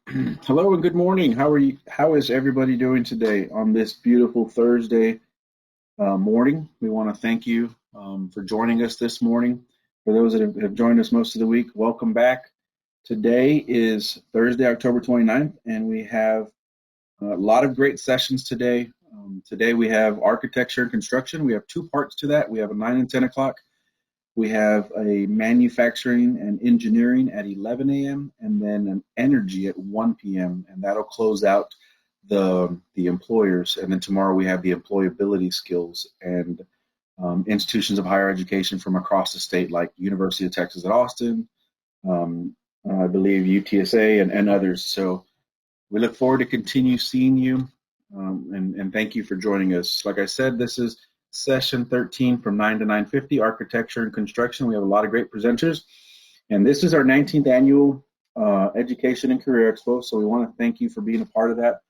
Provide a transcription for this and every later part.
Hello and good morning. How are you? How is everybody doing today on this beautiful Thursday morning? We want to thank you for joining us this morning. For those that have joined us most of the week, welcome back. Today is Thursday, October 29th, and we have a lot of great sessions today. Today we have architecture and construction. We have two parts to that. We have a 9 and 10 o'clock. We have a manufacturing and engineering at 11 a.m. and then an energy at 1 p.m. and that'll close out the employers. And then tomorrow we have the employability skills and institutions of higher education from across the state, like University of Texas at Austin, I believe UTSA and others. So we look forward to continue seeing you, and thank you for joining us. Like I said, this is session 13 from 9 to 9:50, architecture and construction. We have a lot of great presenters, and this is our 19th annual Education and Career Expo, so we want to thank you for being a part of that.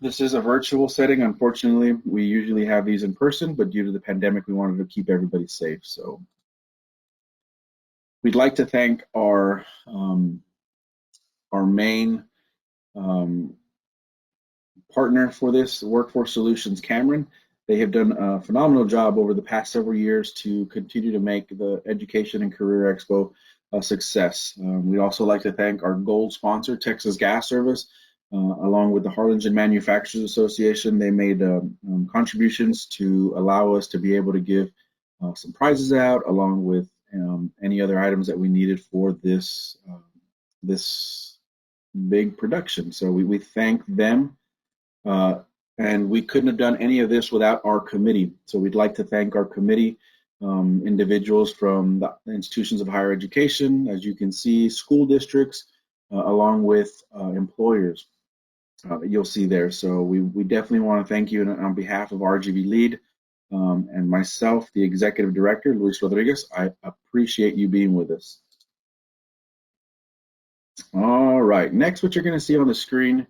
This is a virtual setting. Unfortunately, we usually have these in person, but due to the pandemic, we wanted to keep everybody safe. So we'd like to thank our main partner for this, Workforce Solutions Cameron. They have done a phenomenal job over the past several years to continue to make the Education and Career Expo a success. We'd also like to thank our gold sponsor, Texas Gas Service, along with the Harlingen Manufacturers Association. They made contributions to allow us to be able to give some prizes out, along with any other items that we needed for this big production. So we thank them. And we couldn't have done any of this without our committee. So we'd like to thank our committee, individuals from the institutions of higher education, as you can see, school districts, along with employers you'll see there. So we definitely want to thank you on behalf of RGV Lead and myself, the Executive Director, Luis Rodriguez. I appreciate you being with us. All right, next what you're going to see on the screen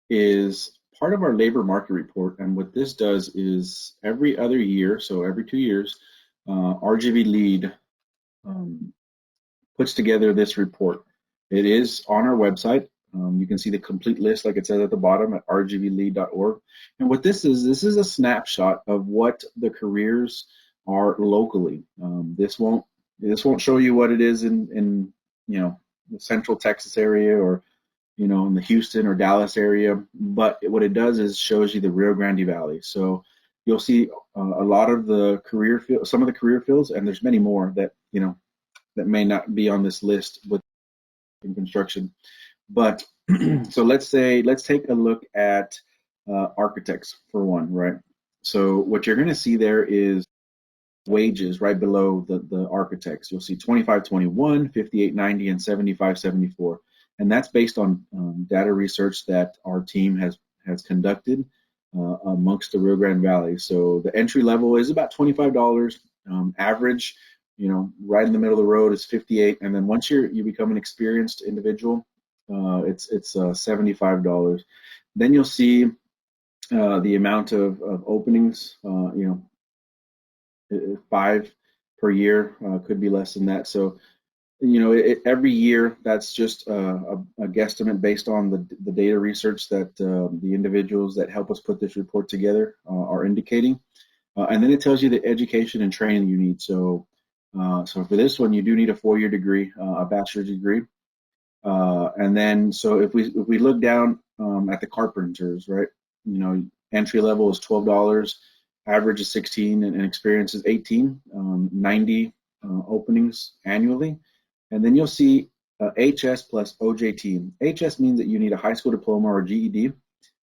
is part of our labor market report, and what this does is every other year, so every 2 years, RGV Lead puts together this report. It is on our website. You can see the complete list, like it says at the bottom, at rgvlead.org. And what this is a snapshot of what the careers are locally. This won't show you what it is in the Central Texas area, or in the Houston or Dallas area, but what it does is shows you the Rio Grande Valley. So you'll see a lot of the career field, some of the career fields, and there's many more that that may not be on this list with in construction. But so let's take a look at architects for one, right? So what you're going to see there is wages right below the architects. You'll see 25.21, 58.90, and 75.74. And that's based on data research that our team has conducted amongst the Rio Grande Valley. So the entry level is about $25. Average, right in the middle of the road is 58. And then once you become an experienced individual, it's $75. Then you'll see the amount of openings. 5 per year, could be less than that. So every year, that's just a guesstimate based on the data research that the individuals that help us put this report together are indicating. And then it tells you the education and training you need. So for this one, you do need a 4-year degree, a bachelor's degree. And then, so if we look down at the carpenters, right, entry level is $12, average is 16, and experience is 18, 90 openings annually. And then you'll see HS plus OJT. HS means that you need a high school diploma or GED,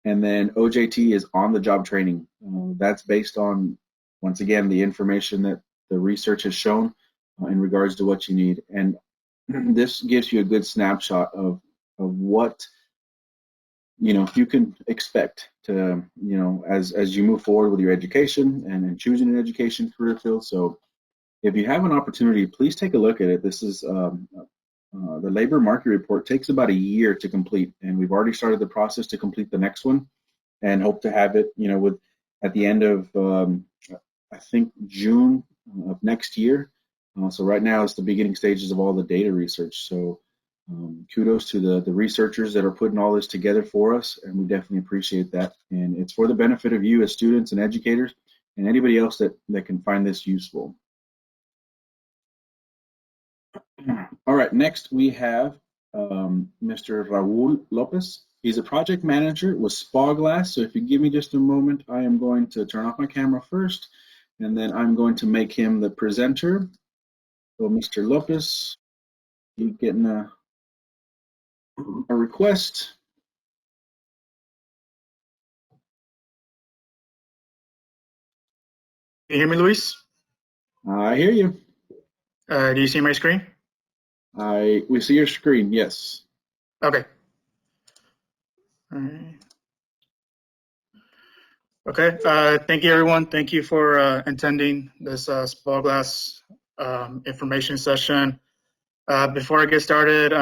and then OJT is on-the-job training. That's based on, once again, the information that the research has shown in regards to what you need. And this gives you a good snapshot of what you can expect to, as you move forward with your education and choosing an education career field. So if you have an opportunity, please take a look at it. This is the labor market report takes about a year to complete, and we've already started the process to complete the next one, and hope to have it, at the end of I think June of next year. So right now it's the beginning stages of all the data research. So Kudos to the researchers that are putting all this together for us, and we definitely appreciate that. And it's for the benefit of you as students and educators and anybody else that can find this useful. All right, next we have Mr. Raul Lopez. He's a project manager with SpawGlass. So if you give me just a moment, I am going to turn off my camera first, and then I'm going to make him the presenter. So Mr. Lopez, you getting a request? Can you hear me, Luis? I hear you. Do you see my screen? We see your screen, yes. Okay. All right. Okay, thank you everyone. Thank you for attending this SpawGlass information session. Before I get started,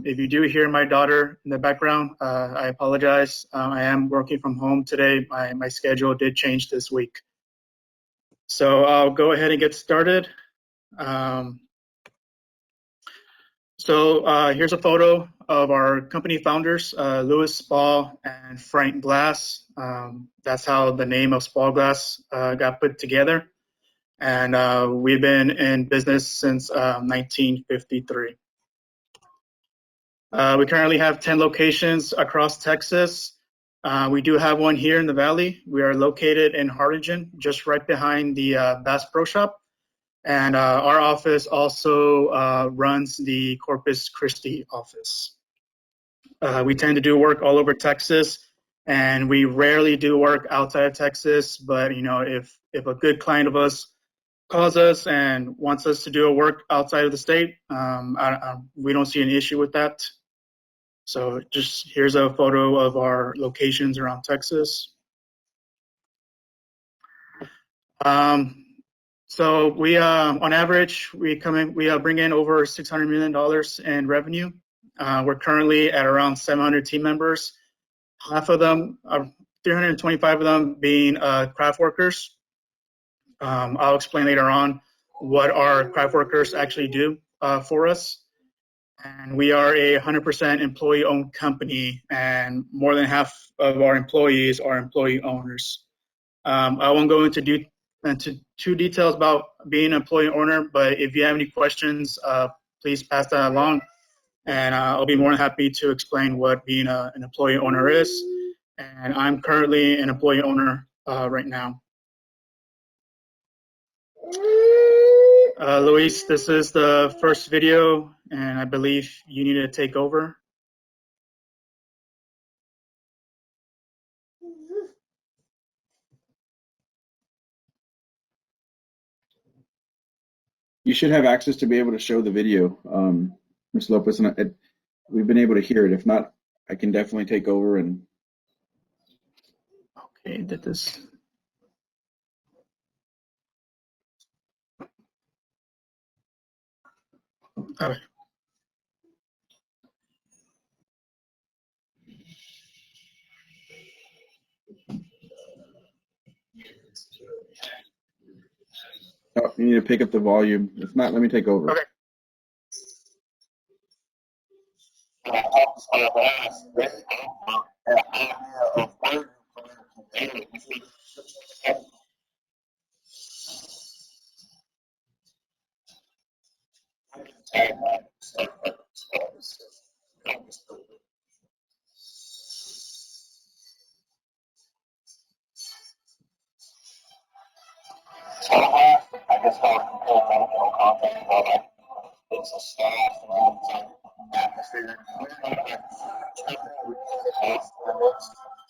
if you do hear my daughter in the background, I apologize. I am working from home today. My schedule did change this week. So I'll go ahead and get started. Here's a photo of our company founders, Louis Spaw and Frank Glass. That's how the name of SpawGlass got put together. And we've been in business since 1953. We currently have 10 locations across Texas. We do have one here in the Valley. We are located in Harlingen, just right behind the Bass Pro Shop. And our office also runs the Corpus Christi office. We tend to do work all over Texas, and we rarely do work outside of Texas. But you know, if a good client of us calls us and wants us to do a work outside of the state, we don't see an issue with that. So just here's a photo of our locations around Texas. So we, on average, we bring in over $600 million in revenue. We're currently at around 700 team members. Half of them, 325 of them being craft workers. I'll explain later on what our craft workers actually do for us. And we are a 100% employee-owned company, and more than half of our employees are employee owners. I won't go into too details about being an employee owner, but if you have any questions, please pass that along, and I'll be more than happy to explain what being an employee owner is. And I'm currently an employee owner right now. Luis, this is the first video, and I believe you need to take over. You should have access to be able to show the video, Ms. Lopez, and we've been able to hear it. If not, I can definitely take over and. Okay, did this. Okay. Oh, you need to pick up the volume. If not, let me take over. Okay. I guess how to control medical content about like it's a staff and atmosphere.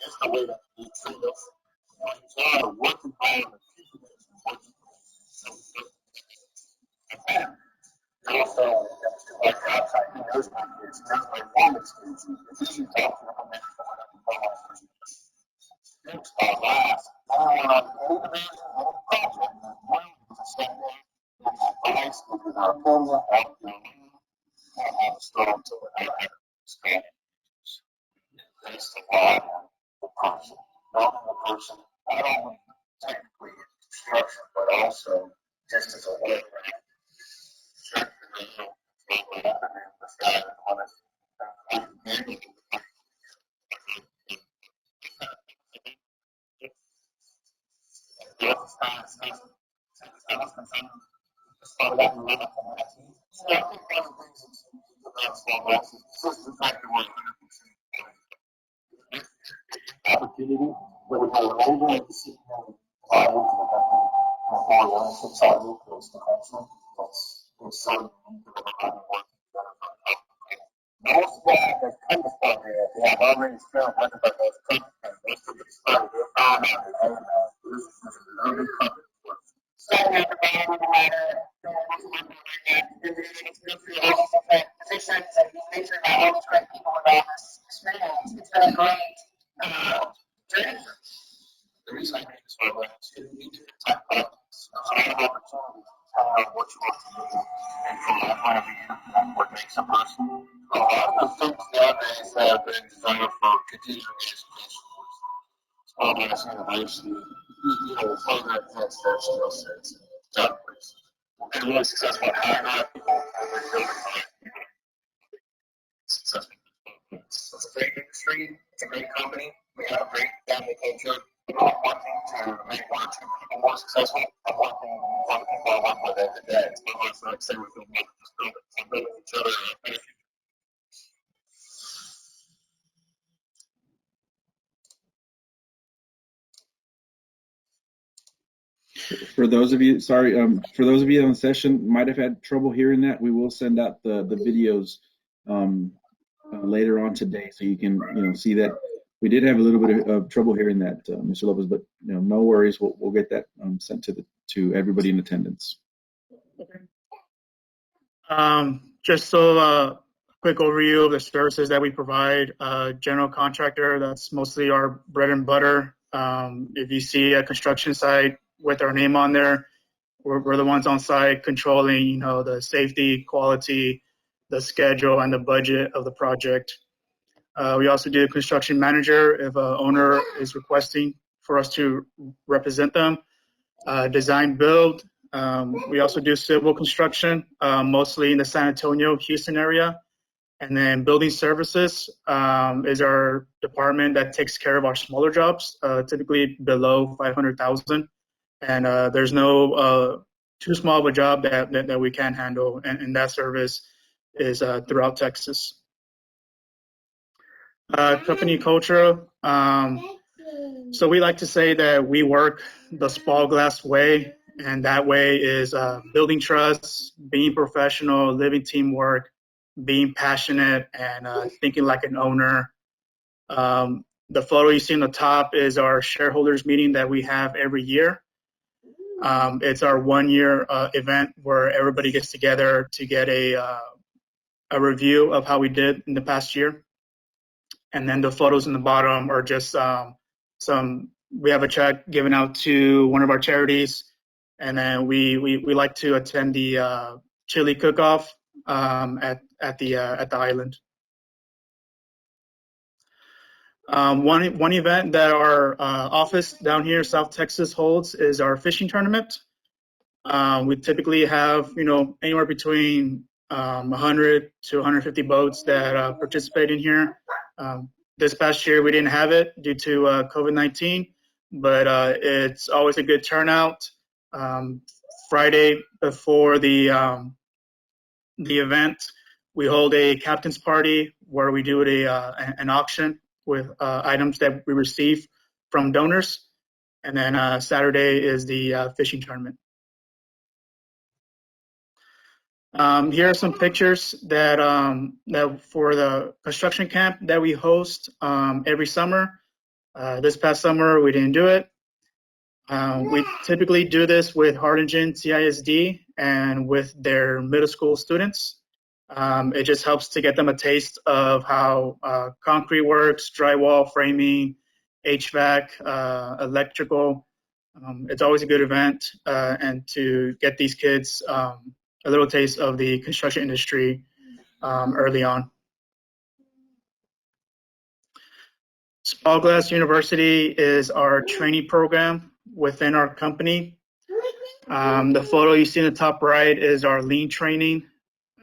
It's the way that you treat us. It's not a work environment. Also, like outside, he knows my kids, knows my performance kids. If you talk to them, it's our last. I don't want to motivate or project. Advice, because our opinion, I have to start to it. I understand. Based upon the person, not the person, not only technically in construction, but also just as a way, right? Check the video, maybe this guy that wanted to Opportunity, but if I were able to sit down and buy into the company, my whole life inside me was the culture that's so unique that I've been working together for a couple. Most of the kind of stuff here, they have already spent one of those companies, and most of the stuff they're found out their own house. This is a lovely company. So, we have a band with the matter, positions, and these are all these great people with all this experience. It's been a great journey. The reason I think this program is to need to talk about this. So I have opportunities to tell you what you want to do. And from my point of view, what makes a person. A lot of the things nowadays have been designed for continuing education. SpawGlass University, program has that skill sets and database. We've been really successful at hiring people and we're building successful. So it's a great industry, it's a great company, we have a great family culture. I'm working to make one or two people more successful. I'm working on the people I work with every day. It's my life, like I say, we feel like just building each other and For those of you, sorry, for those of you on the session might have had trouble hearing that, we will send out the videos later on today, so you can see that we did have a little bit of trouble hearing that, Mr. Lopez, but no worries, we'll get that sent to everybody in attendance. Just so a quick overview of the services that we provide. General contractor, that's mostly our bread and butter. If you see a construction site with our name on there, we're the ones on site controlling, the safety, quality, the schedule, and the budget of the project. We also do construction manager if an owner is requesting for us to represent them. Design build. We also do civil construction, mostly in the San Antonio, Houston area. And then building services is our department that takes care of our smaller jobs, typically below 500,000. And there's no too small of a job that we can't handle. And that service is throughout Texas. Company culture. So we like to say that we work the SpawGlass way, and that way is building trust, being professional, living teamwork, being passionate, and thinking like an owner. The photo you see on the top is our shareholders meeting that we have every year. It's our 1 year event where everybody gets together to get a review of how we did in the past year. And then the photos in the bottom are just we have a check given out to one of our charities. And then we like to attend the chili cook-off at the island. One event that our office down here, South Texas, holds is our fishing tournament. We typically have, anywhere between 100 to 150 boats that participate in here. This past year, we didn't have it due to COVID-19, but it's always a good turnout. Friday before the event, we hold a captain's party where we do an auction with items that we receive from donors. And then Saturday is the fishing tournament. Here are some pictures that for the construction camp that we host every summer. This past summer, we didn't do it. We typically do this with Harlingen CISD and with their middle school students. It just helps to get them a taste of how concrete works, drywall, framing, HVAC, electrical. It's always a good event, and to get these kids a little taste of the construction industry early on. SpawGlass University is our training program within our company. The photo you see in the top right is our lean training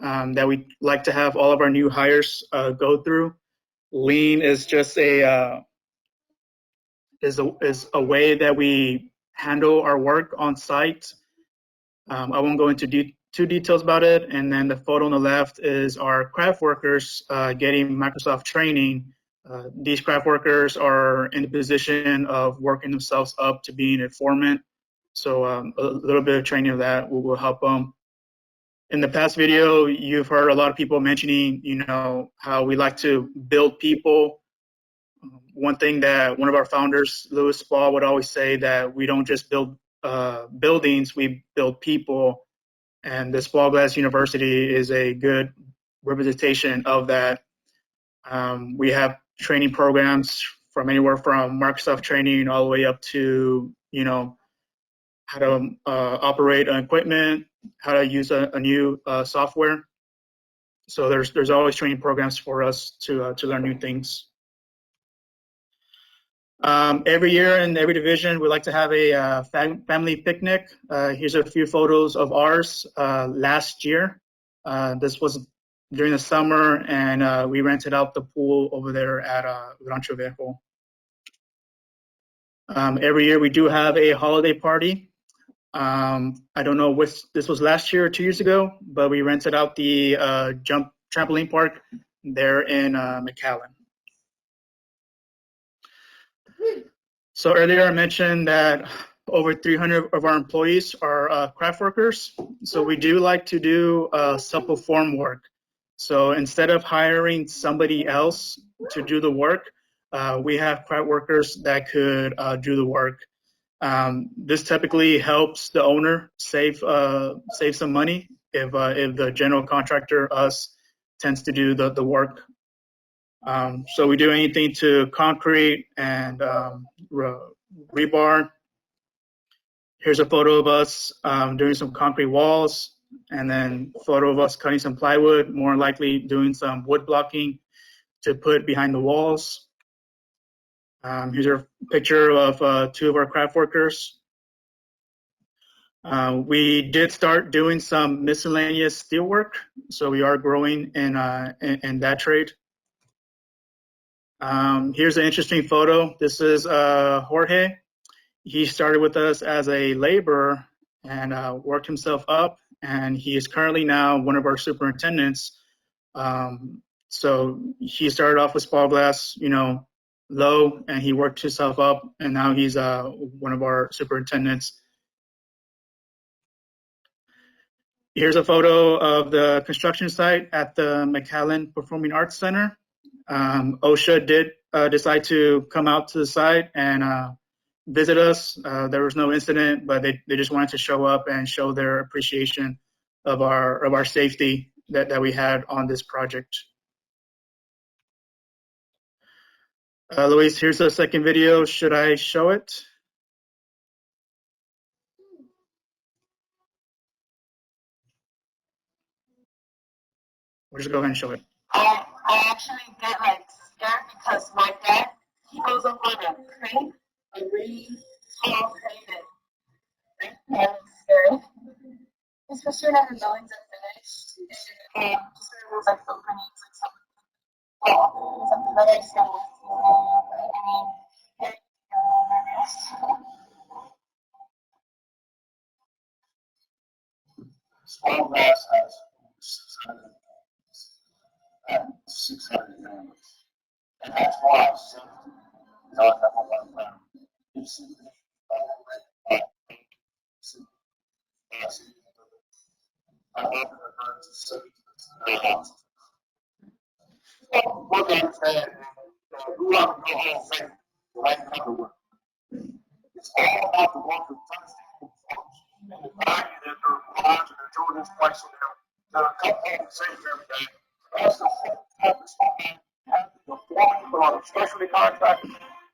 that we like to have all of our new hires go through. Lean is just a way that we handle our work on site. I won't go into too details about it. And then the photo on the left is our craft workers getting Microsoft training. These craft workers are in the position of working themselves up to being a foreman. So a little bit of training of that will help them. In the past video, you've heard a lot of people mentioning, how we like to build people. One thing that one of our founders, Louis Spaw, would always say that we don't just build buildings, we build people. And the SpawGlass University is a good representation of that. We have training programs from anywhere from Microsoft training all the way up to, how to operate an equipment, how to use a new software. So there's always training programs for us to learn new things. Every year in every division, we like to have a family picnic. Here's a few photos of ours last year. This was during the summer, and we rented out the pool over there at Rancho Viejo. Every year we do have a holiday party. I don't know which this was last year or 2 years ago, but we rented out the trampoline park there in McAllen. So earlier I mentioned that over 300 of our employees are craft workers. So we do like to do self-perform work. So instead of hiring somebody else to do the work, we have craft workers that could do the work. This typically helps the owner save some money if the general contractor, us, tends to do the work. So we do anything to concrete and rebar. Here's a photo of us doing some concrete walls, and then photo of us cutting some plywood, more likely doing some wood blocking to put behind the walls. Here's a picture of two of our craft workers. We did start doing some miscellaneous steel work, so we are growing in that trade. Here's an interesting photo. This is Jorge. He started with us as a laborer and worked himself up, and he is currently now one of our superintendents. So he started off with SpawGlass, low, and he worked himself up, and now he's one of our superintendents. Here's a photo of the construction site at the McAllen Performing Arts Center. OSHA did decide to come out to the site and visit us. There was no incident, but they just wanted to show up and show their appreciation of our safety that we had on this project. Luis, here's the second video. Should I show it? We'll just go ahead and show it. I actually get scared because my dad, he goes up on a crane, a really tall crane, and I'm scared. Especially when the buildings are finished, and just it was opening, something that I still SpawGlass has 600 families. And that's why I said, not have a lot of time. It's simply I love to refer to cities. What they said, who are the whole thing, like another one. It's all about the work of first and the value that their lives and their children's place in them. They're a couple of safe every day. That's the whole purpose behind the forming of specialty contractors,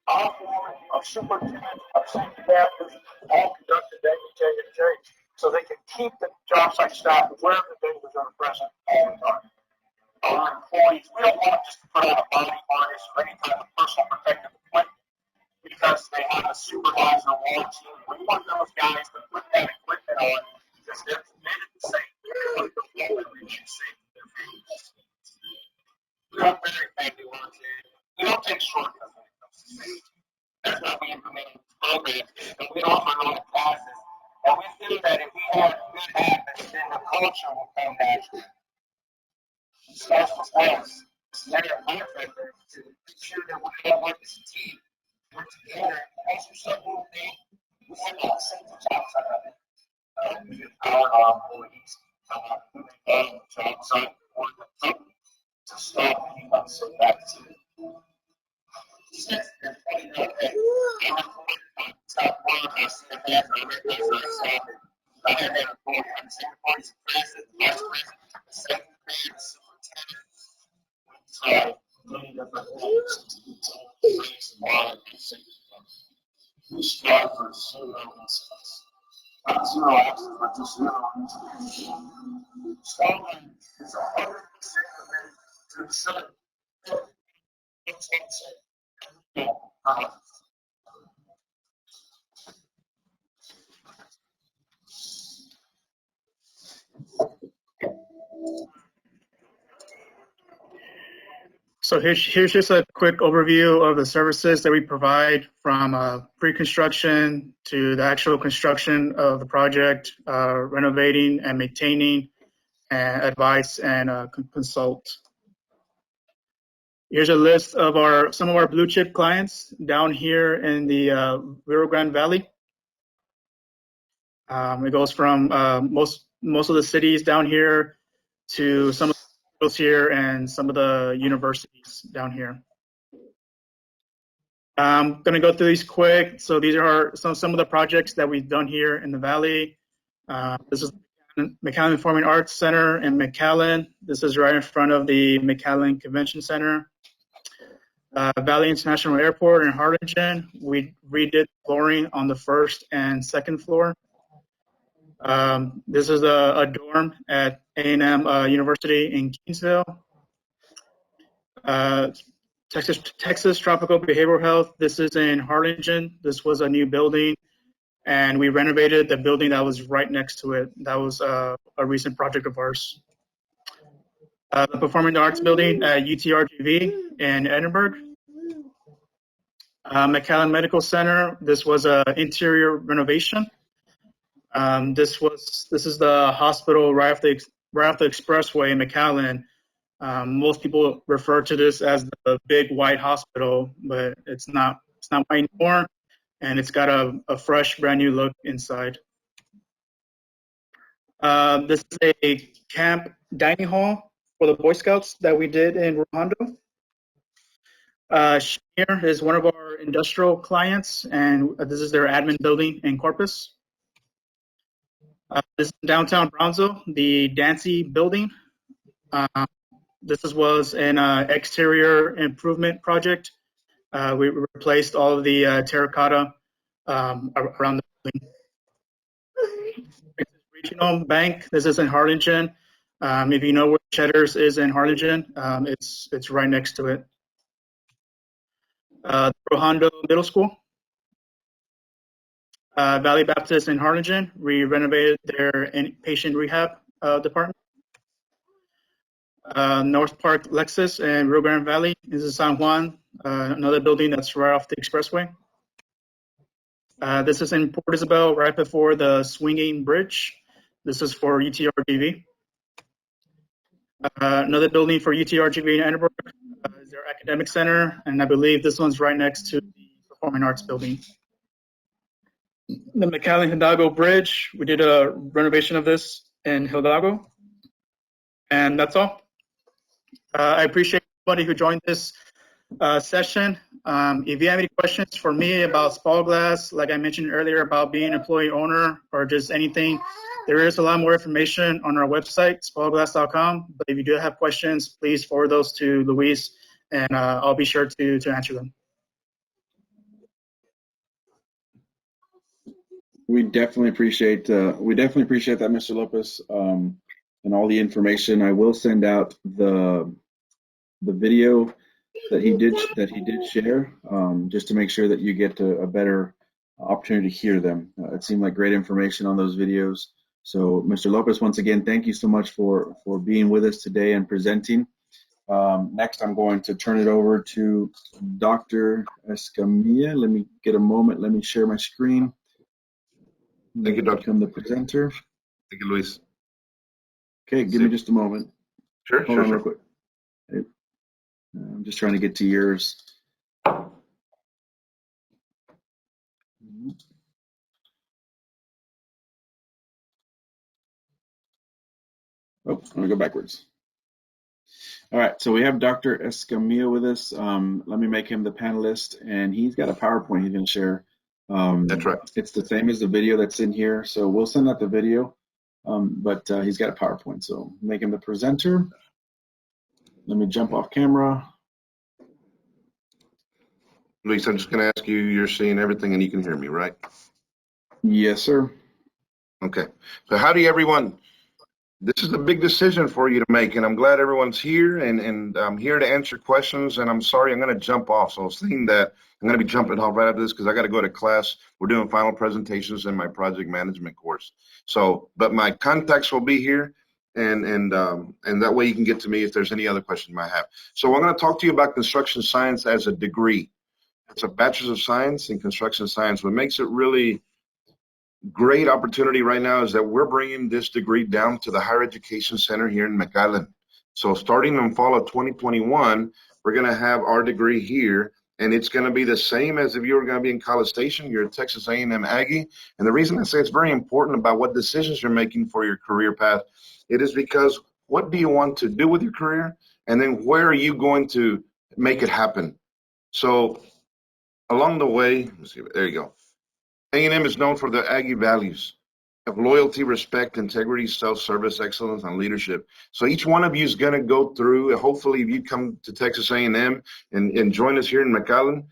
all forming of superintendents, of safety masters, all conducted daily change so they can keep the job site staff aware of the dangers that are present all the time. Our employees, we don't want just to put on a body harness or any type of personal protective equipment because they have a supervisor watching. We want those guys to put that equipment on because they're committed to safety. They're going to remain safe in their families. We are very family oriented. We don't take shortcuts when it comes to safety. That's why we implement programs, and we offer a lot of classes. And we feel that if we have good habits, then the culture will come naturally. It starts with us. It's not a contractor to make sure that we all work as a team, work together. And as you said, we have a lot of safety jobs out of it. We empower our employees on the job site or the company to stop any unsafe activity. I have that employee, I'm saying employees, president, vice president, secretary, superintendent. So, many different things to raise the bar and safety. We strive for zero incidents. Not zero accidents, but just zero incidents. SpawGlass is 100% committed to ensuring that it's unsafe. So here's just a quick overview of the services that we provide, from pre-construction to the actual construction of the project, renovating and maintaining, and advise and consult. Here's a list of some of our blue chip clients down here in the Rio Grande Valley. It goes from most of the cities down here to some of the schools here and some of the universities down here. I'm going to go through these quick. So these are some of the projects that we've done here in the Valley. This is McAllen Performing Arts Center in McAllen. This is right in front of the McAllen Convention Center. Valley International Airport in Harlingen. We redid flooring on the first and second floor. This is a dorm at A&M University in Kingsville. Texas Tropical Behavioral Health. This is in Harlingen. This was a new building, and we renovated the building that was right next to it. That was a recent project of ours. The Performing Arts Building at UTRGV in Edinburgh. McAllen Medical Center. This was an interior renovation. This is the hospital right off the expressway in McAllen. Most people refer to this as the big white hospital, but it's not white anymore, and it's got a fresh, brand new look inside. This is a camp dining hall for the Boy Scouts that we did in Rohondo. Here is one of our industrial clients, and this is their admin building in Corpus. This is downtown Brownsville, the Dancy building. This was an exterior improvement project. We replaced all of the terracotta around the building. Regional Bank. This is in Harlingen. If you know where Cheddar's is in Harlingen, it's right next to it. Rohondo Middle School. Valley Baptist in Harlingen. We renovated their inpatient rehab department. North Park Lexus in Rio Grande Valley. This is San Juan, another building that's right off the expressway. This is in Port Isabel, right before the swinging bridge. This is for UTRGV. Another building for UTRGV in Edinburgh is their academic center, and I believe this one's right next to the Performing Arts building. The McAllen Hidalgo Bridge, we did a renovation of this in Hidalgo, and that's all. I appreciate everybody who joined this session. If you have any questions for me about SpawGlass, like I mentioned earlier about being an employee owner or just anything, there is a lot more information on our website, SpawGlass.com. But if you do have questions, please forward those to Luis, and I'll be sure to answer them. We definitely appreciate that, Mr. Lopez, and all the information. I will send out the video that he did share, just to make sure that you get a better opportunity to hear them. It seemed like great information on those videos. So, Mr. Lopez, once again, thank you so much for being with us today and presenting. Next, I'm going to turn it over to Dr. Escamilla. Let me get a moment. Let me share my screen. Thank you, Doctor. Become the presenter. Thank you, Luis. Okay, give me just a moment. Sure, Hold on real quick. I'm just trying to get to yours. Oh, I'm gonna go backwards. All right, so we have Dr. Escamilla with us. Let me make him the panelist, and he's got a PowerPoint he's gonna share. That's right. It's the same as the video that's in here, so we'll send out the video, but he's got a PowerPoint, so make him the presenter. Let me jump off camera. Luis, I'm just going to ask you, you're seeing everything and you can hear me, right? Yes, sir. Okay. So howdy, everyone. This is a big decision for you to make, and I'm glad everyone's here, and I'm here to answer questions, and I'm sorry I'm going to jump off. So I was thinking that I'm going to be jumping off right after this because I got to go to class. We're doing final presentations in my project management course. So, but my contacts will be here, and that way you can get to me if there's any other questions you might have. So I'm going to talk to you about construction science as a degree. It's a bachelor's of science in construction science. What makes it really great opportunity right now is that we're bringing this degree down to the higher education center here in McAllen. So starting in fall of 2021, we're going to have our degree here, and it's going to be the same as if you were going to be in College Station. You're a Texas A&M Aggie. And the reason I say it's very important about what decisions you're making for your career path, it is because what do you want to do with your career? And then where are you going to make it happen? So along the way, let's see, there you go. A&M is known for the Aggie values of loyalty, respect, integrity, self-service, excellence, and leadership. So each one of you is going to go through, hopefully if you come to Texas A&M and join us here in McAllen,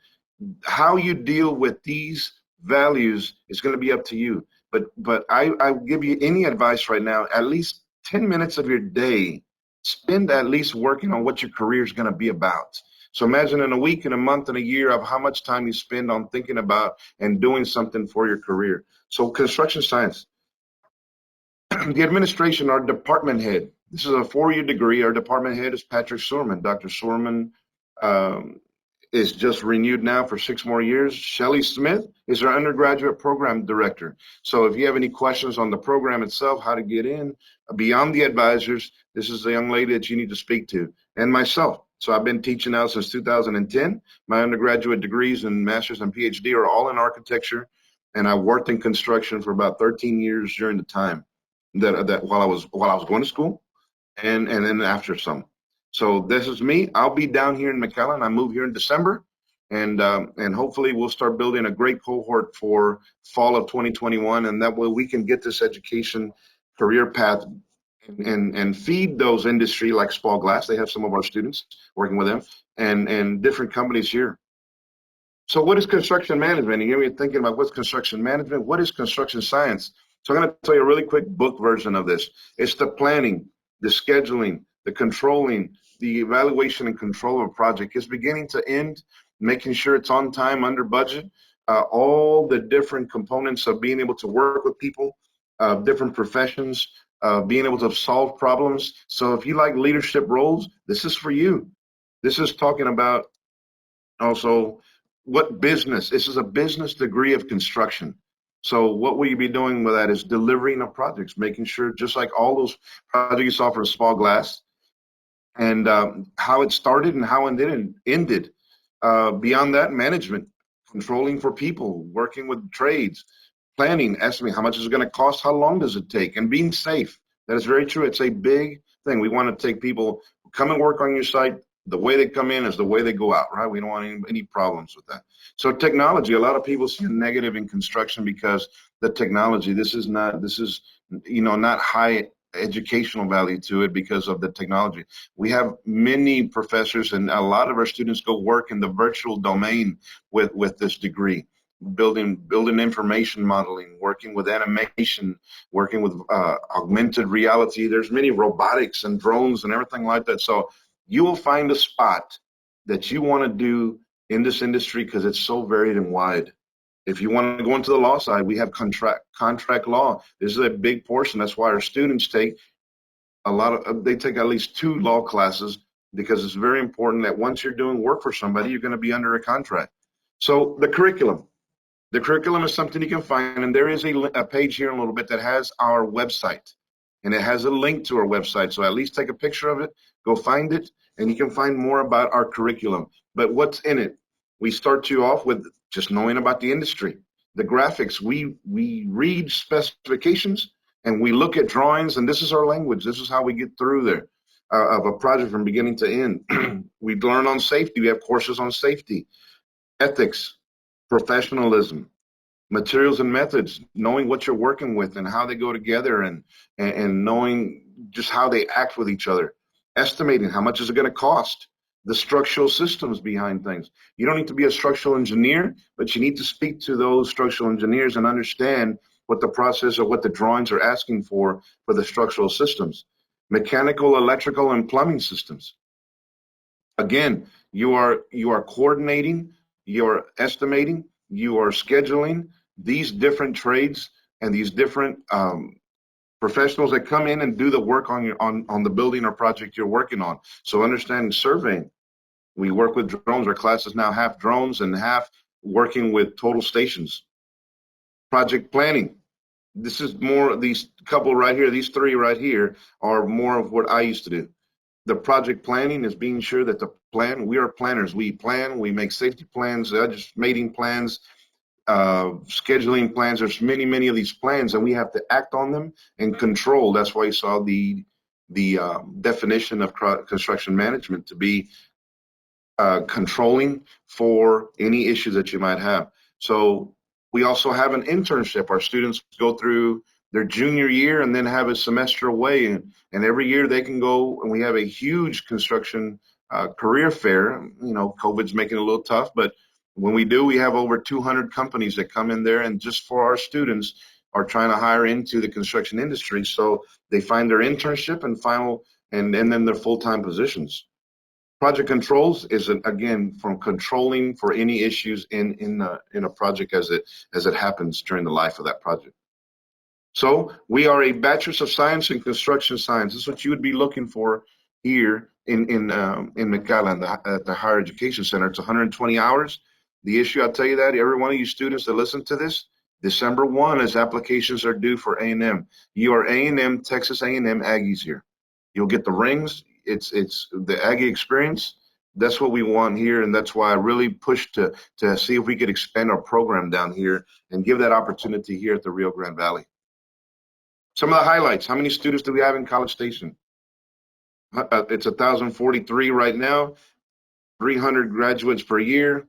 how you deal with these values is going to be up to you. But I give you any advice right now, at least 10 minutes of your day, spend at least working on what your career is going to be about. So imagine in a week, in a month, in a year of how much time you spend on thinking about and doing something for your career. So construction science, the administration, our department head, this is a 4-year degree. Our department head is Patrick Surman. Dr. Surman is just renewed now for 6 more years. Shelley Smith is our undergraduate program director. So if you have any questions on the program itself, how to get in, beyond the advisors, this is the young lady that you need to speak to, and myself. So I've been teaching now since 2010. My undergraduate degrees and master's and PhD are all in architecture, and I worked in construction for about 13 years during the time that while I was going to school, and then after some. So this is me. I'll be down here in McAllen. I move here in December, and hopefully we'll start building a great cohort for fall of 2021, and that way we can get this education career path and feed those industry like SpawGlass. They have some of our students working with them, and different companies here. So what is construction management? And you're thinking about what's construction management? What is construction science? So I'm going to tell you a really quick book version of this. It's the planning, the scheduling, the controlling, the evaluation and control of a project. It's beginning to end, making sure it's on time, under budget, all the different components of being able to work with people, different professions, being able to solve problems. So if you like leadership roles, this is for you. This is talking about also what business. This is a business degree of construction. So what will you be doing with that is delivering of projects, making sure, just like all those projects you saw for SpawGlass, and how it started and how it ended. Beyond that, management, controlling for people, working with trades, planning, estimating how much is it going to cost, how long does it take, and being safe. That is very true. It's a big thing. We want to take people, come and work on your site. The way they come in is the way they go out, right? We don't want any problems with that. So technology, a lot of people see a negative in construction because the technology, this is not high educational value to it because of the technology. We have many professors and a lot of our students go work in the virtual domain with this degree. Building information modeling, working with animation, working with augmented reality. There's many robotics and drones and everything like that. So you will find a spot that you want to do in this industry because it's so varied and wide. If you want to go into the law side, we have contract law. This is a big portion. That's why our students take they take at least 2 law classes because it's very important that once you're doing work for somebody, you're going to be under a contract. So the curriculum is something you can find, and there is a page here in a little bit that has our website, and it has a link to our website. So at least take a picture of it, go find it, and you can find more about our curriculum. But what's in it? We start you off with just knowing about the industry, the graphics. We read specifications and we look at drawings, and this is our language. This is how we get through there of a project from beginning to end. We learn on safety. We have courses on safety, ethics, professionalism, materials and methods, knowing what you're working with and how they go together, and knowing just how they act with each other, estimating how much is it going to cost, the structural systems behind things. You don't need to be a structural engineer, but you need to speak to those structural engineers and understand what the process or what the drawings are asking for the structural systems. Mechanical, electrical, and plumbing systems. Again, you are coordinating, you're estimating, you are scheduling these different trades and these different professionals that come in and do the work on the building or project you're working on. So understanding surveying. We work with drones. Our class is now half drones and half working with total stations. Project planning. This is more, these couple right here, these three right here are more of what I used to do. The project planning is being sure that the plan, we are planners. We plan, we make safety plans, just mating plans, scheduling plans. There's many of these plans, and we have to act on them and control. That's why you saw the definition of construction management to be controlling for any issues that you might have. So we also have an internship. Our students go through their junior year and then have a semester away, and every year they can go, and we have a huge construction career fair. You know, COVID's making it a little tough, but when we do, we have over 200 companies that come in there, and just for our students are trying to hire into the construction industry. So they find their internship and then their full-time positions. Project controls is, again, from controlling for any issues in a project as it happens during the life of that project. So we are a Bachelor's of Science in Construction Science. This is what you would be looking for here in McAllen at the Higher Education Center. It's 120 hours. The issue, I'll tell you that, every one of you students that listen to this, December 1 as applications are due for A&M. You are A&M, Texas A&M Aggies here. You'll get the rings. It's the Aggie experience. That's what we want here, and that's why I really pushed to see if we could expand our program down here and give that opportunity here at the Rio Grande Valley. Some of the highlights. How many students do we have in College Station? It's 1,043 right now, 300 graduates per year.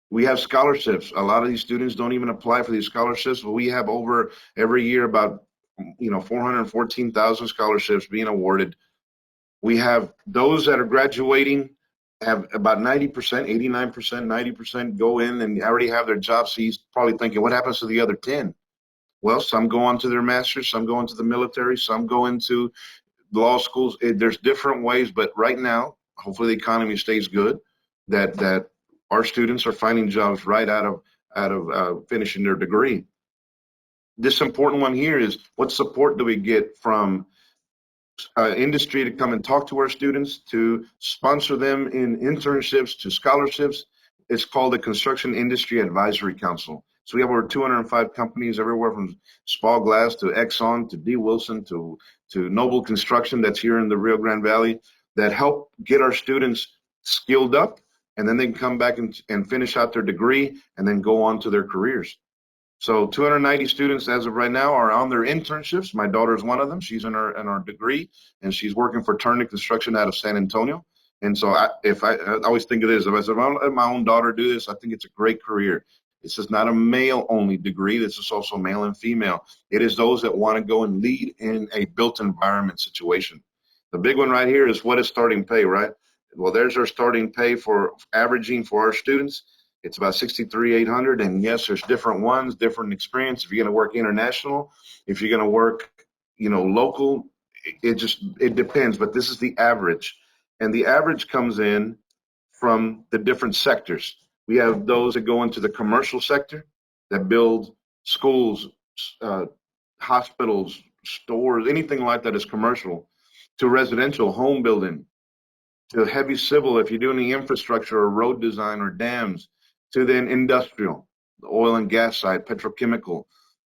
We have scholarships. A lot of these students don't even apply for these scholarships, but we have over every year about 414,000 scholarships being awarded. We have those that are graduating have about 90%, 89%, 90% go in and already have their job. So he's probably thinking, what happens to the other 10? Well, some go on to their master's, some go into the military, some go into law schools. There's different ways, but right now, hopefully the economy stays good, that our students are finding jobs right out of finishing their degree. This important one here is, what support do we get from industry to come and talk to our students, to sponsor them in internships, to scholarships? It's called the Construction Industry Advisory Council. So we have over 205 companies everywhere from SpawGlass to Exxon to D. Wilson to Noble Construction that's here in the Rio Grande Valley that help get our students skilled up, and then they can come back and finish out their degree and then go on to their careers. So 290 students as of right now are on their internships. My daughter is one of them. She's in her degree, and she's working for Turner Construction out of San Antonio. And so I always think of this, if I let my own daughter do this, I think it's a great career. This is not a male-only degree. This is also male and female. It is those that want to go and lead in a built environment situation. The big one right here is, what is starting pay, right? Well, there's our starting pay for averaging for our students. It's about $63,800, and yes, there's different ones, different experience. If you're going to work international, if you're going to work, local, it depends. But this is the average, and the average comes in from the different sectors. We have those that go into the commercial sector that build schools, hospitals, stores, anything like that is commercial, to residential home building, to heavy civil if you're doing the infrastructure or road design or dams, to then industrial, the oil and gas side, petrochemical.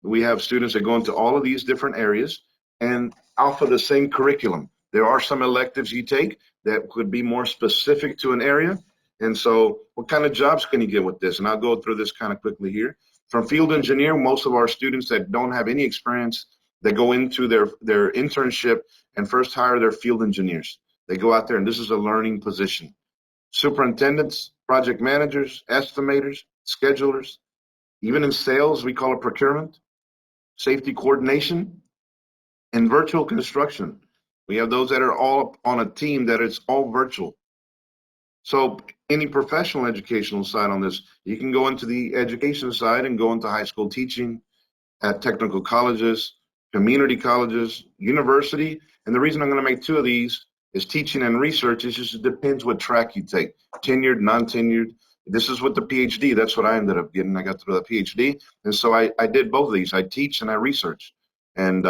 We have students that go into all of these different areas and offer the same curriculum. There are some electives you take that could be more specific to an area. And so what kind of jobs can you get with this? And I'll go through this kind of quickly here. From field engineer, most of our students that don't have any experience, they go into their internship and first hire their field engineers. They go out there, and this is a learning position. Superintendents, project managers, estimators, schedulers, even in sales, we call it procurement, safety coordination, and virtual construction. We have those that are all on a team that it's all virtual. So any professional educational side on this, you can go into the education side and go into high school teaching at technical colleges, community colleges, university. And the reason I'm going to make two of these is teaching and research. It just depends what track you take, tenured, non-tenured. This is with the PhD. That's what I ended up getting. I got through the PhD. And so I did both of these. I teach and I research. And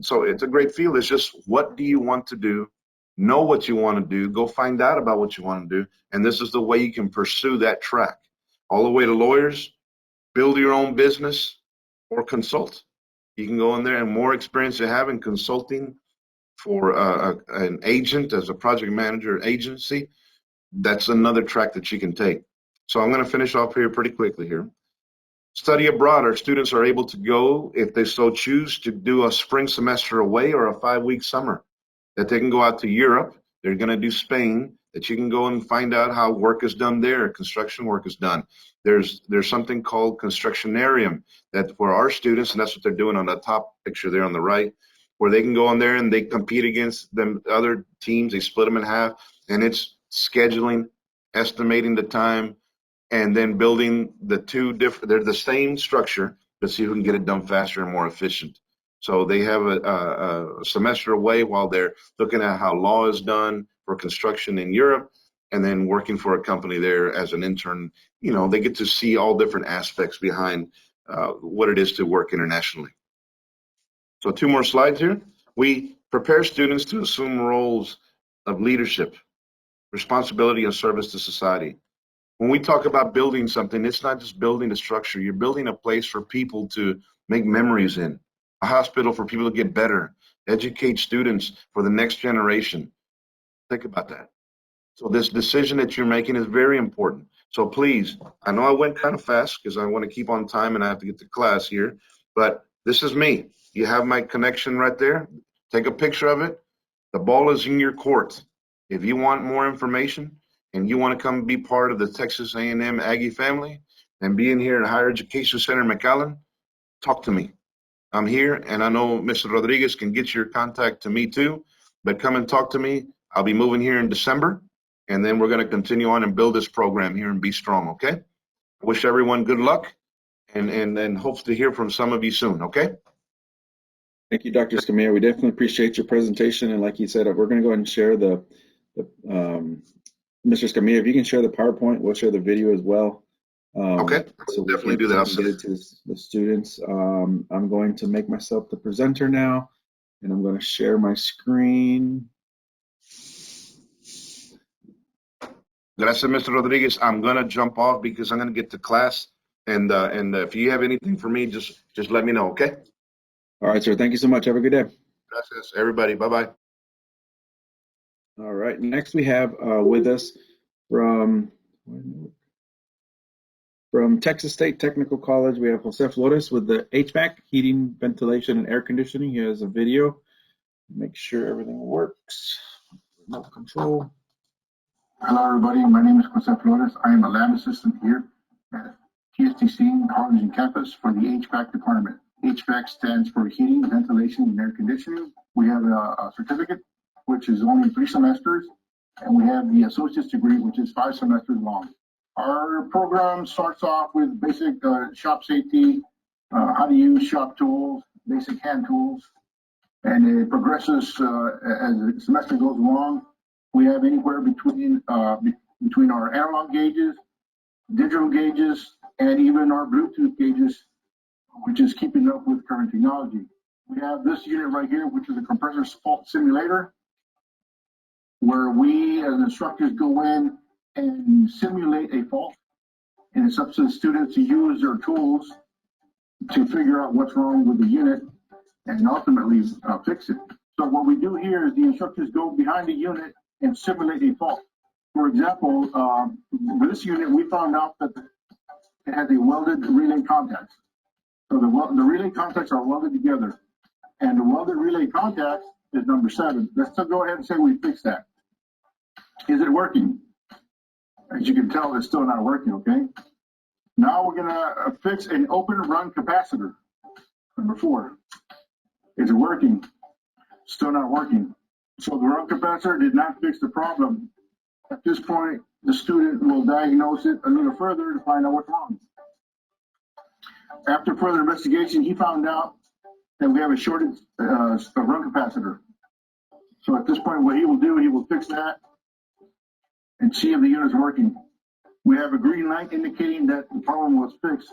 so it's a great field. It's just, what do you want to do? Know what you want to do. Go find out about what you want to do. And this is the way you can pursue that track. All the way to lawyers, build your own business, or consult. You can go in there, and more experience you have in consulting for an agent as a project manager agency, that's another track that you can take. So I'm going to finish off here pretty quickly here. Study abroad. Our students are able to go, if they so choose, to do a spring semester away or a 5-week summer, that they can go out to Europe. They're going to do Spain, that you can go and find out how work is done there, construction work is done. There's something called constructionarium that for our students, and that's what they're doing on the top picture there on the right, where they can go on there and they compete against them other teams. They split them in half, and it's scheduling, estimating the time, and then building the two different, they're the same structure, but see who can get it done faster and more efficient. So they have a semester away while they're looking at how law is done for construction in Europe, and then working for a company there as an intern. You know, they get to see all different aspects behind what it is to work internationally. So 2 more slides here. We prepare students to assume roles of leadership, responsibility, and service to society. When we talk about building something, it's not just building a structure. You're building a place for people to make memories in, a hospital for people to get better, educate students for the next generation. Think about that. So this decision that you're making is very important. So please, I know I went kind of fast because I want to keep on time and I have to get to class here, but this is me. You have my connection right there. Take a picture of it. The ball is in your court. If you want more information and you want to come be part of the Texas A&M Aggie family and be in here at Higher Education Center in McAllen, talk to me. I'm here, and I know Mr. Rodriguez can get your contact to me too, but come and talk to me. I'll be moving here in December, and then we're going to continue on and build this program here and be strong, okay? I wish everyone good luck, and hope to hear from some of you soon, okay? Thank you, Dr. Escamilla. We definitely appreciate your presentation. And like you said, we're going to go ahead and share the Mr. Escamilla, if you can share the PowerPoint, we'll share the video as well. Okay, so definitely do that. I'll get it to the students. I'm going to make myself the presenter now, and I'm going to share my screen. Gracias, Mr. Rodriguez. I'm going to jump off because I'm going to get to class. And if you have anything for me, just let me know, okay? All right, sir. Thank you so much. Have a good day. Gracias, everybody. Bye-bye. All right. Next, we have with us from Texas State Technical College, we have Jose Flores with the HVAC, heating, ventilation, and air conditioning. He has a video. Make sure everything works. Remote control. Hello, everybody. My name is Jose Flores. I am a lab assistant here at TSTC Harlingen campus for the HVAC department. HVAC stands for heating, ventilation, and air conditioning. We have a certificate, which is only 3 semesters, and we have the associate's degree, which is 5 semesters long. Our program starts off with basic shop safety, how to use shop tools, basic hand tools, and it progresses as the semester goes along. We have anywhere between our analog gauges, digital gauges, and even our Bluetooth gauges, which is keeping up with current technology. We have this unit right here, which is a compressor fault simulator. where we as instructors go in and simulate a fault. And it's up to the students to use their tools to figure out what's wrong with the unit and ultimately fix it. So what we do here is the instructors go behind the unit and simulate a fault. For example, with this unit, we found out that it has a welded relay contacts. So the relay contacts are welded together. And the welded relay contact is number 7. Let's go ahead and say we fix that. Is it working? As you can tell, it's still not working, okay? Now we're gonna fix an open run capacitor. Number 4. Is it working? Still not working. So the run capacitor did not fix the problem. At this point, the student will diagnose it a little further to find out what's wrong. After further investigation, he found out that we have a shorted run capacitor. So at this point, what he will do, he will fix that and see if the unit's working. We have a green light indicating that the problem was fixed.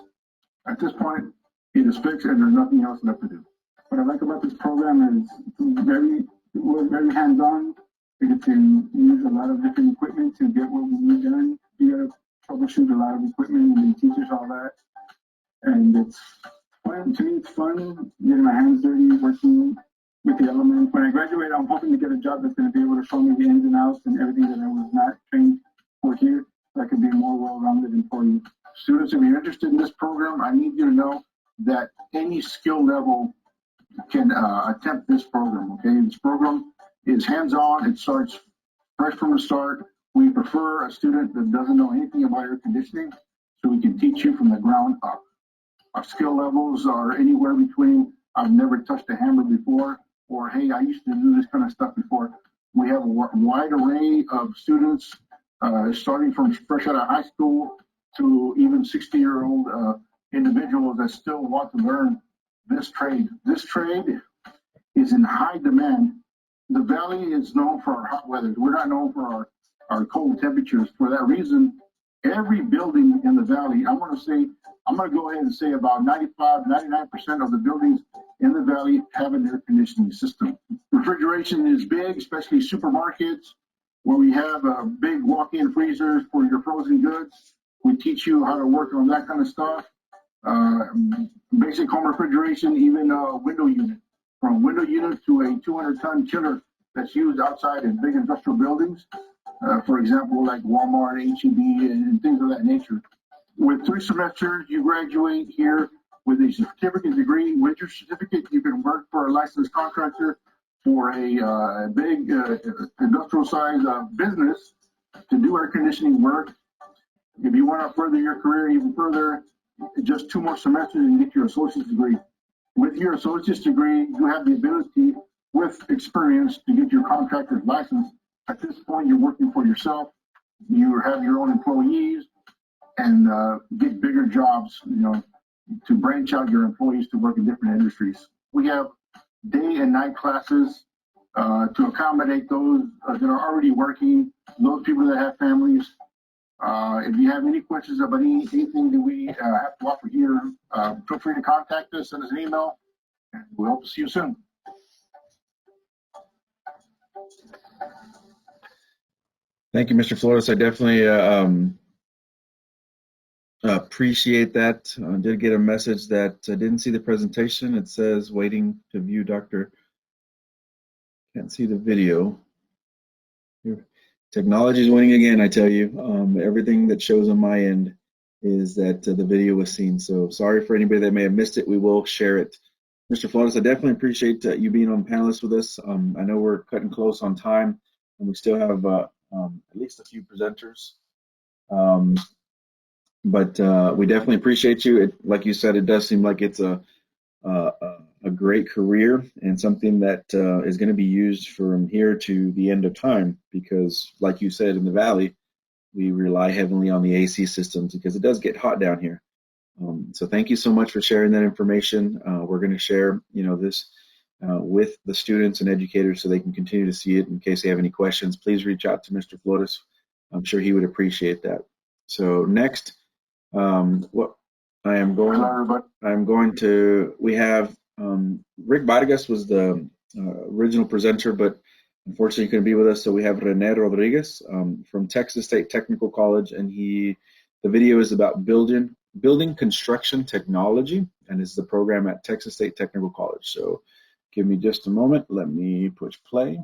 At this point, it is fixed and there's nothing else left to do. What I like about this program is we're very hands-on. We can use a lot of different equipment to get what we need done. You gotta troubleshoot a lot of equipment and teach us all that. And it's fun, to me it's fun, getting my hands dirty, working with the elements. When I graduate, I'm hoping to get a job that's gonna be able to show me the ins and outs and everything that I was not trained for here, so I can be more well-rounded employee. Students, if you're interested in this program, I need you to know that any skill level can attempt this program, okay? This program is hands-on. It starts fresh from the start. We prefer a student that doesn't know anything about air conditioning, so we can teach you from the ground up. Our skill levels are anywhere between, I've never touched a hammer before, or hey, I used to do this kind of stuff before. We have a wide array of students, starting from fresh out of high school to even 60-year-old individuals that still want to learn this trade. This trade is in high demand. The valley is known for our hot weather. We're not known for our cold temperatures. For that reason, every building in the valley, I'm going to go ahead and say about 95, 99% of the buildings in the valley have an air conditioning system. Refrigeration is big, especially supermarkets, where we have big walk-in freezers for your frozen goods. We teach you how to work on that kind of stuff. Basic home refrigeration, even a window unit. From window unit to a 200-ton chiller that's used outside in big industrial buildings. For example, like Walmart, H-E-B, and things of that nature. With 3 semesters, you graduate here with a certificate degree. With your certificate, you can work for a licensed contractor for a big industrial size business to do air conditioning work. If you want to further your career even further, just 2 more semesters and get your associate's degree. With your associate's degree, you have the ability, with experience, to get your contractor's license. At this point, you're working for yourself. You have your own employees and get bigger jobs, to branch out your employees to work in different industries. We have day and night classes to accommodate those that are already working, those people that have families. If you have any questions about anything that we have to offer here, feel free to contact us, send us an email, and we hope to see you soon. Thank you, Mr. Flores. I definitely appreciate that. I did get a message that I didn't see the presentation. It says waiting to view Dr. Can't see the video. Here. Technology is winning again, I tell you. Everything that shows on my end is that the video was seen. So sorry for anybody that may have missed it. We will share it. Mr. Flores, I definitely appreciate you being on the panelist with us. I know we're cutting close on time, and we still have at least a few presenters. But we definitely appreciate you. Like you said, it does seem like it's a great career and something that is going to be used from here to the end of time, because like you said, in the Valley, we rely heavily on the AC systems because it does get hot down here. So thank you so much for sharing that information. We're going to share, this with the students and educators so they can continue to see it. In case they have any questions, please reach out to Mr. Flores. I'm sure he would appreciate that. So next, we have Rick Vargas was the original presenter, but unfortunately couldn't be with us, so we have Rene Rodriguez from Texas State Technical College, and the video is about building construction technology, and it's the program at Texas State Technical College. So give me just a moment. Let me push play.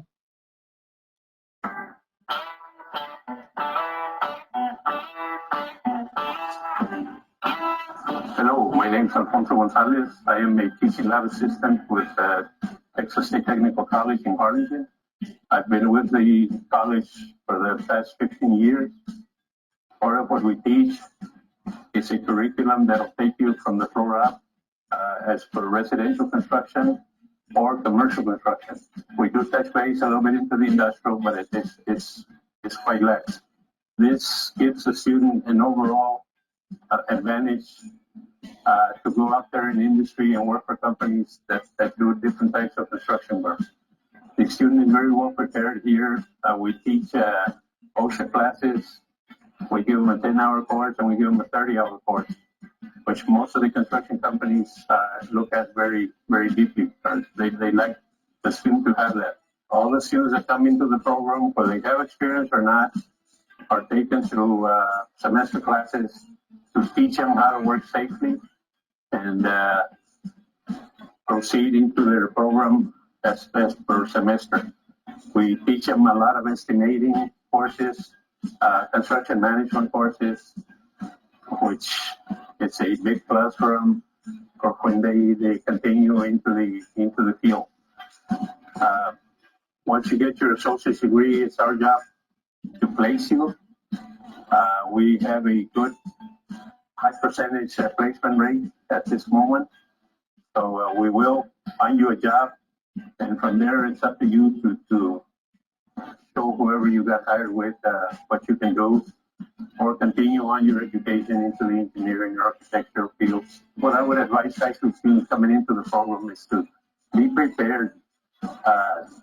Hello, my name is Alfonso Gonzalez. I am a teaching lab assistant with Texas State Technical College in Harlingen. I've been with the college for the past 15 years. Part of what we teach is a curriculum that'll take you from the floor up as for residential construction or commercial construction. We do touch base a little bit into the industrial, but it's quite less. This gives the student an overall advantage to go out there in the industry and work for companies that do different types of construction work. The student is very well prepared here. We teach OSHA classes. We give them a 10-hour course and we give them a 30-hour course, which most of the construction companies look at very, very deeply. They like the student to have that. All the students that come into the program, whether they have experience or not, are taken through semester classes to teach them how to work safely and proceed into their program as best per semester. We teach them a lot of estimating courses, construction management courses, which it's a big plus for them for when they continue into the field. Once you get your associate's degree, it's our job to place you. We have a good high percentage placement rate at this moment. So we will find you a job, and from there it's up to you to show whoever you got hired with what you can do, or continue on your education into the engineering or architecture fields. What I would advise high school students coming into the program is to be prepared.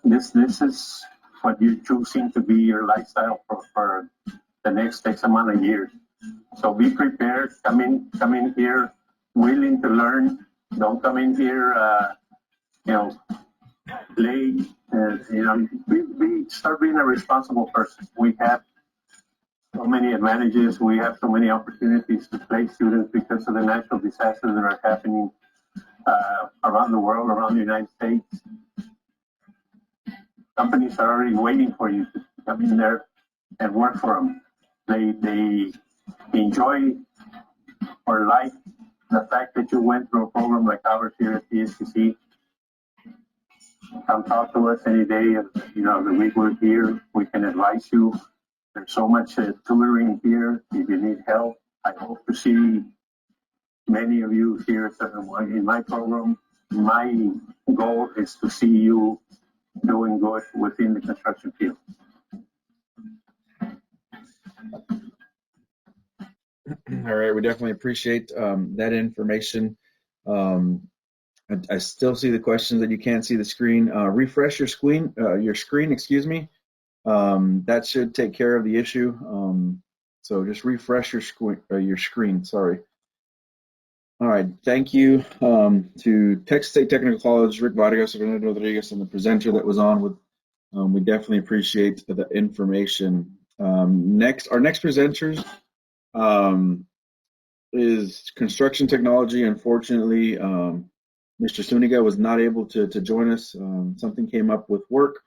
This is what you're choosing to be your lifestyle for the next X amount of years. So be prepared. Come in here willing to learn. Don't come in here, late. Start being a responsible person. We have so many advantages. We have so many opportunities to place students because of the natural disasters that are happening around the world, around the United States. Companies are already waiting for you to come in there and work for them. They enjoy or like the fact that you went through a program like ours here at TSTC. Come talk to us any day of the week we're here. We can advise you. There's so much tutoring here. If you need help, I hope to see many of you here in my program. My goal is to see you doing good within the construction field. All right, we definitely appreciate that information. I still see the questions that you can't see the screen. Refresh your screen. Excuse me. That should take care of the issue. So just refresh your screen. Sorry. All right. Thank you to Texas State Technical College, Rick Vargas, Rene Rodriguez, and the presenter that was on with. We definitely appreciate the information. Our next presenters is construction technology. Unfortunately, Mr. Zuniga was not able to join us. Something came up with work.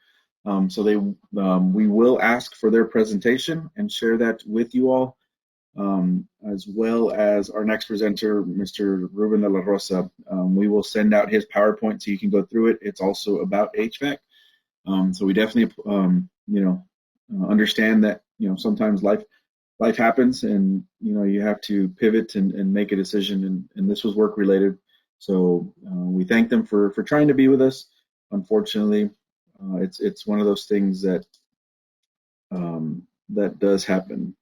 So we will ask for their presentation and share that with you all, as well as our next presenter, Mr. Ruben de la Rosa. We will send out his PowerPoint so you can go through it. It's also about HVAC. So we definitely, understand that, sometimes life happens and, you have to pivot and make a decision, and this was work related. So we thank them for trying to be with us. Unfortunately, it's one of those things that does happen.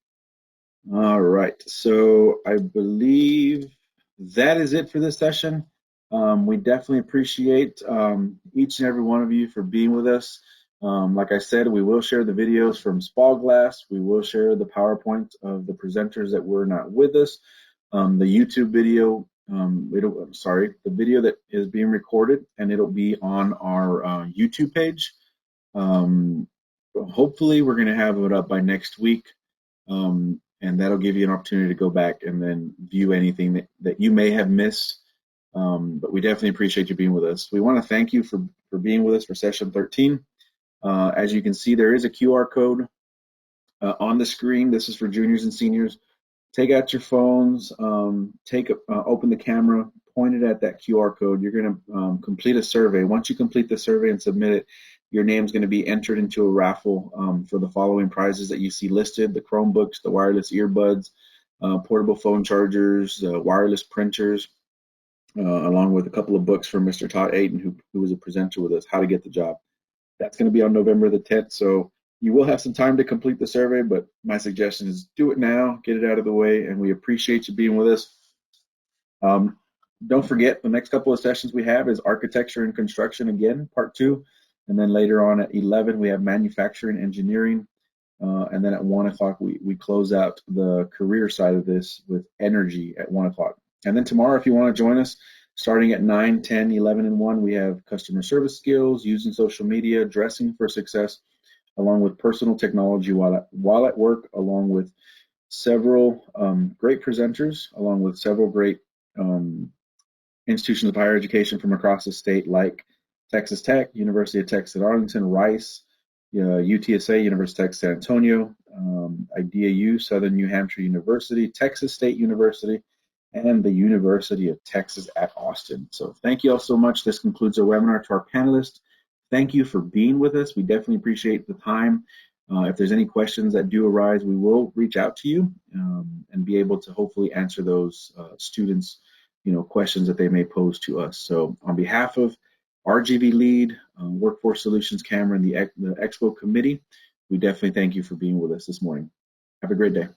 All right, so I believe that is it for this session. We definitely appreciate each and every one of you for being with us. Like I said, we will share the videos from SpawGlass. We will share the PowerPoint of the presenters that were not with us. The YouTube video, the video that is being recorded, and it'll be on our YouTube page. Hopefully, we're going to have it up by next week, and that'll give you an opportunity to go back and then view anything that you may have missed. But we definitely appreciate you being with us. We want to thank you for being with us for session 13. As you can see, there is a QR code on the screen. This is for juniors and seniors. Take out your phones, open the camera, point it at that QR code. You're going to complete a survey. Once you complete the survey and submit it, your name's going to be entered into a raffle for the following prizes that you see listed: the Chromebooks, the wireless earbuds, portable phone chargers, wireless printers, along with a couple of books from Mr. Todd Ayton, who was a presenter with us, How to Get the Job. That's going to be on November the 10th, so you will have some time to complete the survey, but my suggestion is do it now, get it out of the way, and we appreciate you being with us. Don't forget, the next couple of sessions we have is Architecture and Construction again, part 2, and then later on at 11 we have Manufacturing Engineering, and then at 1 o'clock we close out the career side of this with Energy at 1 o'clock. And then tomorrow, if you want to join us, starting at 9, 10, 11, and 1, we have Customer Service Skills, Using Social Media, Dressing for Success, along with Personal Technology while at work, along with several great presenters, along with several great institutions of higher education from across the state, like Texas Tech, University of Texas at Arlington, Rice, UTSA, University of Texas San Antonio, IDEA-U, Southern New Hampshire University, Texas State University, and the University of Texas at Austin. So thank you all so much. This concludes our webinar. To our panelists, thank you for being with us. We definitely appreciate the time. If there's any questions that do arise, we will reach out to you and be able to hopefully answer those students' questions that they may pose to us. So on behalf of RGV Lead, Workforce Solutions Cameron, the Expo Committee, we definitely thank you for being with us this morning. Have a great day.